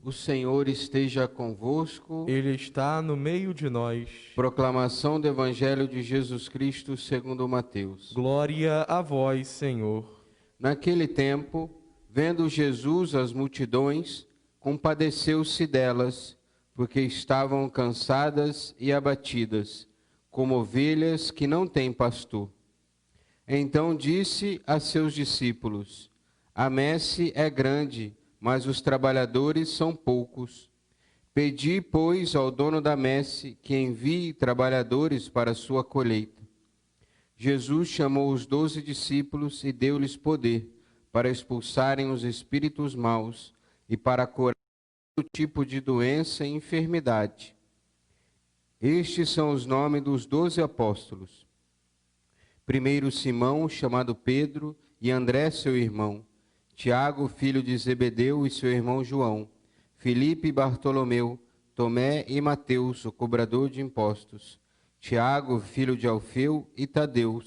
O Senhor esteja convosco. Ele está no meio de nós. Proclamação do Evangelho de Jesus Cristo segundo Mateus. Glória a vós, Senhor. Naquele tempo, vendo Jesus as multidões, compadeceu-se delas, porque estavam cansadas e abatidas, como ovelhas que não têm pastor. Então disse a seus discípulos: A messe é grande, mas os trabalhadores são poucos. Pedi, pois, ao dono da messe que envie trabalhadores para a sua colheita. Jesus chamou os 12 discípulos e deu-lhes poder para expulsarem os espíritos maus e para curar todo tipo de doença e enfermidade. Estes são os nomes dos 12 apóstolos. Primeiro Simão, chamado Pedro, e André, seu irmão. Tiago, filho de Zebedeu, e seu irmão João. Filipe e Bartolomeu. Tomé e Mateus, o cobrador de impostos. Tiago, filho de Alfeu, e Tadeu.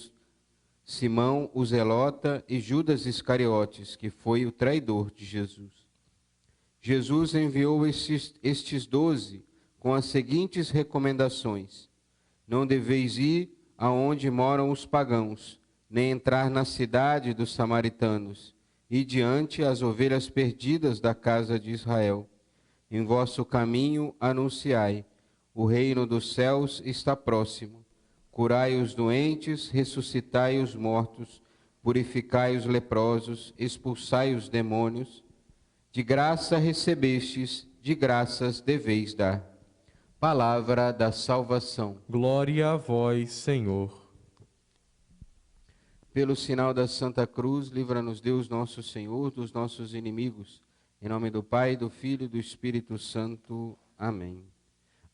Simão, o zelota, e Judas Iscariotes, que foi o traidor de Jesus. Jesus enviou estes 12 com as seguintes recomendações: Não deveis ir aonde moram os pagãos, nem entrar na cidade dos samaritanos, e diante as ovelhas perdidas da casa de Israel. Em vosso caminho anunciai: o reino dos céus está próximo. Curai os doentes, ressuscitai os mortos, purificai os leprosos, expulsai os demônios. De graça recebestes, de graças deveis dar. Palavra da salvação. Glória a vós, Senhor. Pelo sinal da Santa Cruz, livra-nos Deus nosso Senhor dos nossos inimigos. Em nome do Pai, do Filho e do Espírito Santo. Amém.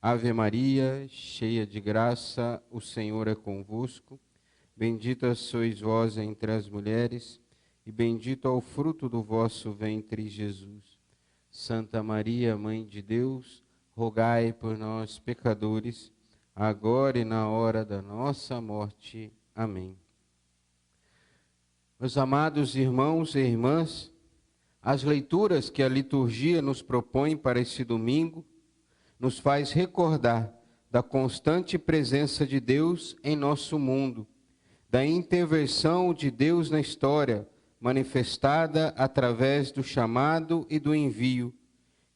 Ave Maria, cheia de graça, o Senhor é convosco. Bendita sois vós entre as mulheres, e bendito é o fruto do vosso ventre, Jesus. Santa Maria, Mãe de Deus, rogai por nós, pecadores, agora e na hora da nossa morte. Amém. Meus amados irmãos e irmãs, as leituras que a liturgia nos propõe para este domingo nos faz recordar da constante presença de Deus em nosso mundo, da intervenção de Deus na história, manifestada através do chamado e do envio,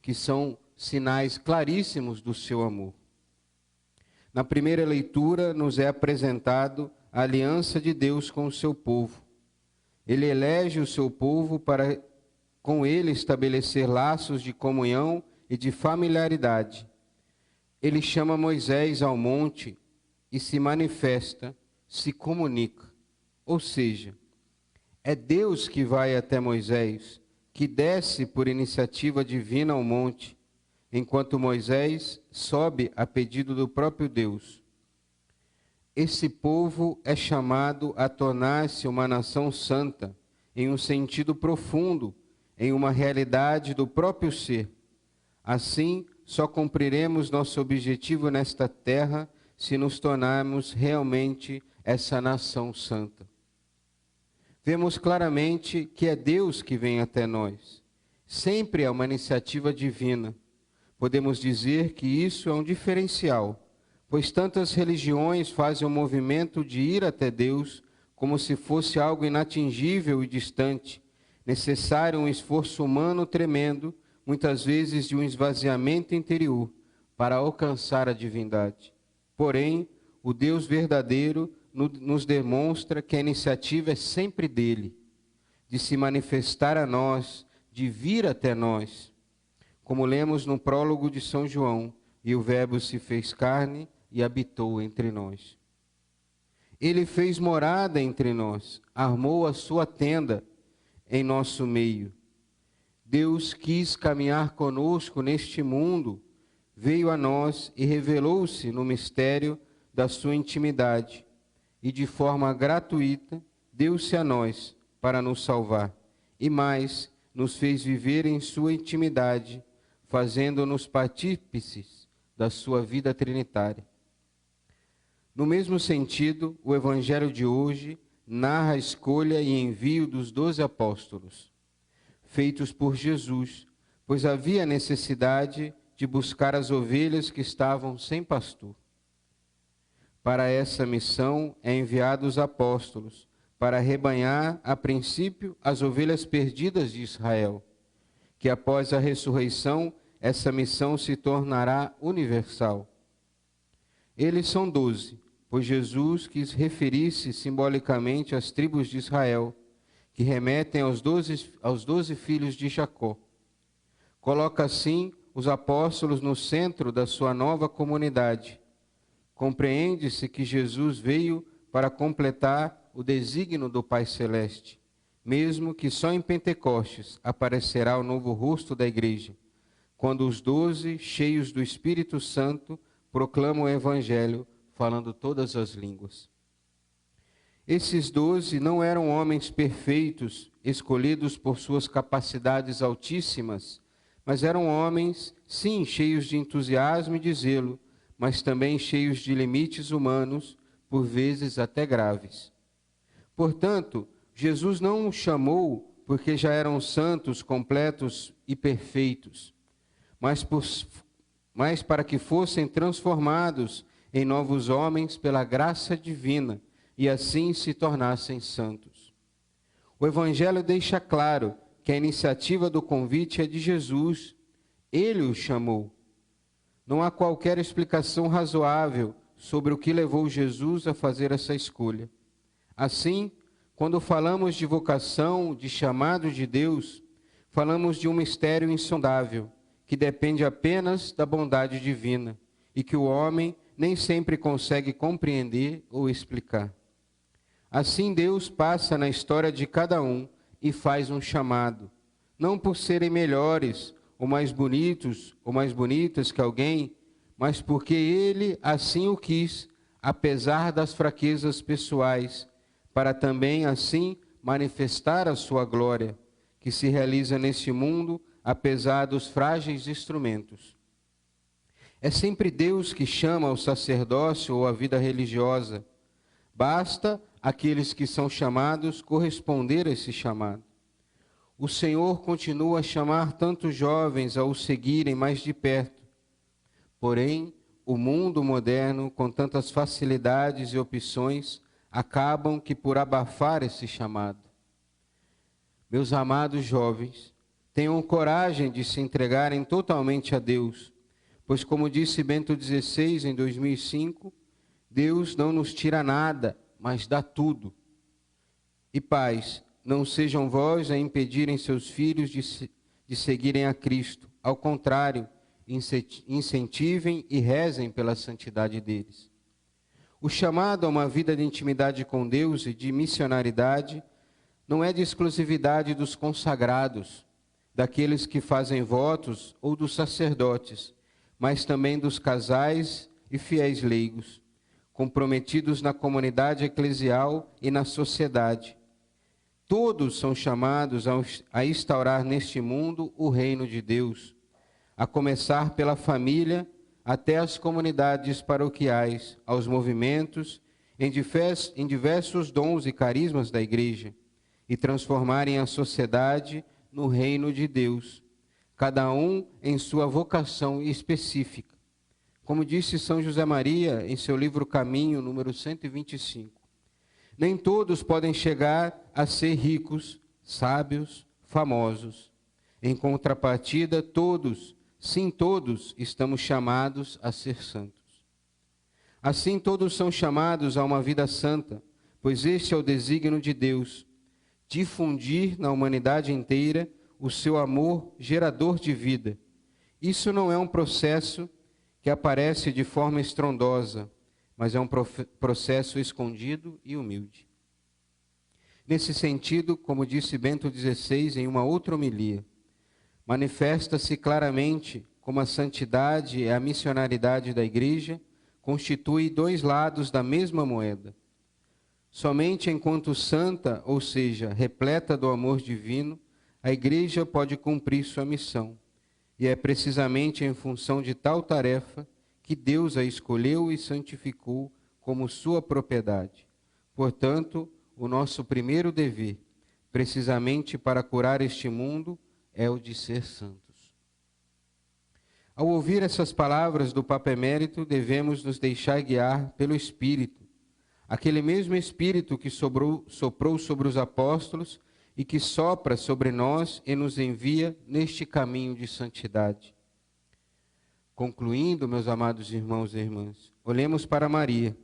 que são sinais claríssimos do seu amor. Na primeira leitura nos é apresentado a aliança de Deus com o seu povo. Ele elege o seu povo para com ele estabelecer laços de comunhão e de familiaridade. Ele chama Moisés ao monte e se manifesta, se comunica. Ou seja, é Deus que vai até Moisés, que desce por iniciativa divina ao monte, enquanto Moisés sobe a pedido do próprio Deus. Esse povo é chamado a tornar-se uma nação santa, em um sentido profundo, em uma realidade do próprio ser. Assim, só cumpriremos nosso objetivo nesta terra se nos tornarmos realmente essa nação santa. Vemos claramente que é Deus que vem até nós. Sempre é uma iniciativa divina. Podemos dizer que isso é um diferencial, pois tantas religiões fazem o movimento de ir até Deus como se fosse algo inatingível e distante, necessário um esforço humano tremendo, muitas vezes de um esvaziamento interior, para alcançar a divindade. Porém, o Deus verdadeiro nos demonstra que a iniciativa é sempre dele, de se manifestar a nós, de vir até nós. Como lemos no prólogo de São João, e o Verbo se fez carne e habitou entre nós. Ele fez morada entre nós, armou a sua tenda em nosso meio. Deus quis caminhar conosco neste mundo, veio a nós e revelou-se no mistério da sua intimidade, e de forma gratuita deu-se a nós para nos salvar, e mais, nos fez viver em sua intimidade, fazendo-nos partícices da sua vida trinitária. No mesmo sentido, o Evangelho de hoje narra a escolha e envio dos 12 apóstolos, feitos por Jesus, pois havia necessidade de buscar as ovelhas que estavam sem pastor. Para essa missão é enviados os apóstolos, para arrebanhar, a princípio, as ovelhas perdidas de Israel, que após a ressurreição, essa missão se tornará universal. Eles são 12, pois Jesus quis referir-se simbolicamente às tribos de Israel, que remetem aos 12 filhos de Jacó. Coloca assim os apóstolos no centro da sua nova comunidade. Compreende-se que Jesus veio para completar o desígnio do Pai Celeste, mesmo que só em Pentecostes aparecerá o novo rosto da igreja, quando os 12, cheios do Espírito Santo, proclamam o Evangelho, falando todas as línguas. Esses 12 não eram homens perfeitos, escolhidos por suas capacidades altíssimas, mas eram homens, sim, cheios de entusiasmo e de zelo, mas também cheios de limites humanos, por vezes até graves. Portanto, Jesus não os chamou porque já eram santos, completos e perfeitos, mas para que fossem transformados em novos homens pela graça divina e assim se tornassem santos. O Evangelho deixa claro que a iniciativa do convite é de Jesus. Ele os chamou. Não há qualquer explicação razoável sobre o que levou Jesus a fazer essa escolha. Assim, quando falamos de vocação, de chamado de Deus, falamos de um mistério insondável, que depende apenas da bondade divina e que o homem nem sempre consegue compreender ou explicar. Assim, Deus passa na história de cada um e faz um chamado, não por serem melhores, ou mais bonitos, ou mais bonitas que alguém, mas porque Ele assim o quis, apesar das fraquezas pessoais, para também assim manifestar a sua glória, que se realiza nesse mundo, apesar dos frágeis instrumentos. É sempre Deus que chama ao sacerdócio ou à vida religiosa. Basta aqueles que são chamados corresponder a esse chamado. O Senhor continua a chamar tantos jovens a o seguirem mais de perto. Porém, o mundo moderno, com tantas facilidades e opções, acabam que por abafar esse chamado. Meus amados jovens, tenham coragem de se entregarem totalmente a Deus, pois como disse Bento XVI em 2005, Deus não nos tira nada, mas dá tudo. E pais, não sejam vós a impedirem seus filhos de seguirem a Cristo. Ao contrário, incentivem e rezem pela santidade deles. O chamado a uma vida de intimidade com Deus e de missionaridade não é de exclusividade dos consagrados, daqueles que fazem votos ou dos sacerdotes, mas também dos casais e fiéis leigos, comprometidos na comunidade eclesial e na sociedade. Todos são chamados a instaurar neste mundo o reino de Deus, a começar pela família até as comunidades paroquiais, aos movimentos, em diversos dons e carismas da igreja, e transformarem a sociedade no reino de Deus, cada um em sua vocação específica. Como disse São José Maria em seu livro Caminho, número 125, nem todos podem chegar a ser ricos, sábios, famosos. Em contrapartida, todos, sim todos, estamos chamados a ser santos. Assim, todos são chamados a uma vida santa, pois este é o desígnio de Deus, difundir na humanidade inteira o seu amor gerador de vida. Isso não é um processo que aparece de forma estrondosa, mas é um processo escondido e humilde. Nesse sentido, como disse Bento XVI em uma outra homilia, manifesta-se claramente como a santidade e a missionaridade da Igreja constituem dois lados da mesma moeda. Somente enquanto santa, ou seja, repleta do amor divino, a Igreja pode cumprir sua missão. E é precisamente em função de tal tarefa que Deus a escolheu e santificou como sua propriedade. Portanto, o nosso primeiro dever, precisamente para curar este mundo, é o de ser santos. Ao ouvir essas palavras do Papa Emérito, devemos nos deixar guiar pelo Espírito, aquele mesmo Espírito que soprou sobre os apóstolos e que sopra sobre nós e nos envia neste caminho de santidade. Concluindo, meus amados irmãos e irmãs, olhemos para Maria,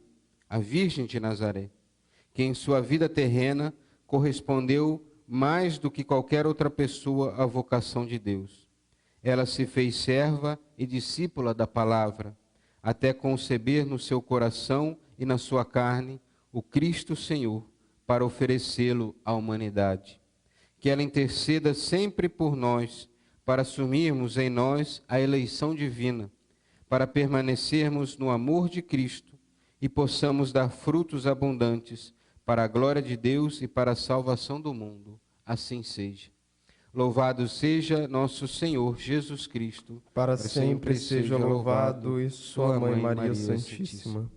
a Virgem de Nazaré, que em sua vida terrena correspondeu mais do que qualquer outra pessoa à vocação de Deus. Ela se fez serva e discípula da palavra, até conceber no seu coração e na sua carne o Cristo Senhor, para oferecê-lo à humanidade. Que ela interceda sempre por nós, para assumirmos em nós a eleição divina, para permanecermos no amor de Cristo e possamos dar frutos abundantes para a glória de Deus e para a salvação do mundo. Assim seja. Louvado seja nosso Senhor Jesus Cristo. Para sempre seja louvado e sua Mãe Maria Santíssima.